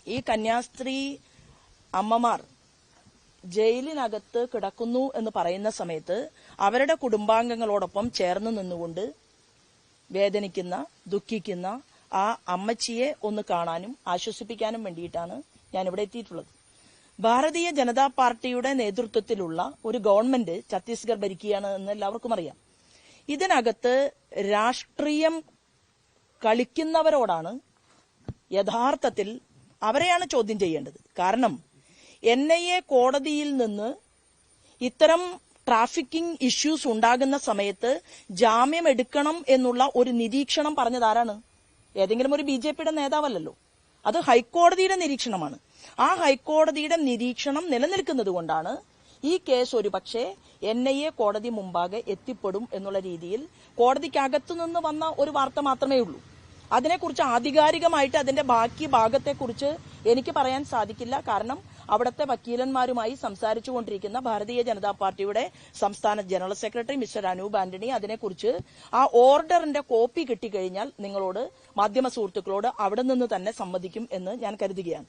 ഈ കന്യാസ്ത്രീ അമ്മമാർ ജയിലിനകത്ത് കിടക്കുന്നു എന്ന് പറയുന്ന സമയത്ത് അവരുടെ കുടുംബാംഗങ്ങളോടൊപ്പം ചേർന്ന് നിന്നുകൊണ്ട് വേദനിക്കുന്ന, ദുഃഖിക്കുന്ന ആ അമ്മച്ചിയെ ഒന്ന് കാണാനും ആശ്വസിപ്പിക്കാനും വേണ്ടിയിട്ടാണ് ഞാനിവിടെ എത്തിയിട്ടുള്ളത്. ഭാരതീയ ജനതാ പാർട്ടിയുടെ നേതൃത്വത്തിലുള്ള ഒരു ഗവൺമെന്റ് ഛത്തീസ്ഗഡ് ഭരിക്കുകയാണ് എന്ന് എല്ലാവർക്കും അറിയാം. ഇതിനകത്ത് രാഷ്ട്രീയം കളിക്കുന്നവരോടാണ് യഥാർത്ഥത്തിൽ അവരെയാണ് ചോദ്യം ചെയ്യേണ്ടത്. കാരണം NIA കോടതിയിൽ നിന്ന് ഇത്തരം ട്രാഫിക്കിംഗ് ഇഷ്യൂസ് ഉണ്ടാകുന്ന സമയത്ത് ജാമ്യം എടുക്കണം എന്നുള്ള ഒരു നിരീക്ഷണം പറഞ്ഞതാരാണ്? ഏതെങ്കിലും ഒരു BJPയുടെ നേതാവല്ലല്ലോ. അത് ഹൈക്കോടതിയുടെ നിരീക്ഷണമാണ്. ആ ഹൈക്കോടതിയുടെ നിരീക്ഷണം നിലനിൽക്കുന്നത് കൊണ്ടാണ് ഈ കേസ് ഒരുപക്ഷെ NIA കോടതി മുമ്പാകെ എത്തിപ്പെടും എന്നുള്ള രീതിയിൽ കോടതിക്കകത്തുനിന്ന് വന്ന ഒരു വാർത്ത മാത്രമേ ഉള്ളൂ. അതിനെക്കുറിച്ച് ആധികാരികമായിട്ട് അതിന്റെ ബാക്കി ഭാഗത്തെക്കുറിച്ച് എനിക്ക് പറയാൻ സാധിക്കില്ല. കാരണം അവിടുത്തെ വക്കീലന്മാരുമായി സംസാരിച്ചുകൊണ്ടിരിക്കുന്ന ഭാരതീയ ജനതാ പാർട്ടിയുടെ സംസ്ഥാന general secretary mister Anoop Antony അതിനെക്കുറിച്ച് ആ ഓർഡറിന്റെ കോപ്പി കിട്ടിക്കഴിഞ്ഞാൽ നിങ്ങളോട്, മാധ്യമ സുഹൃത്തുക്കളോട് അവിടെ നിന്ന് തന്നെ സംവദിക്കും എന്ന് ഞാൻ കരുതുകയാണ്.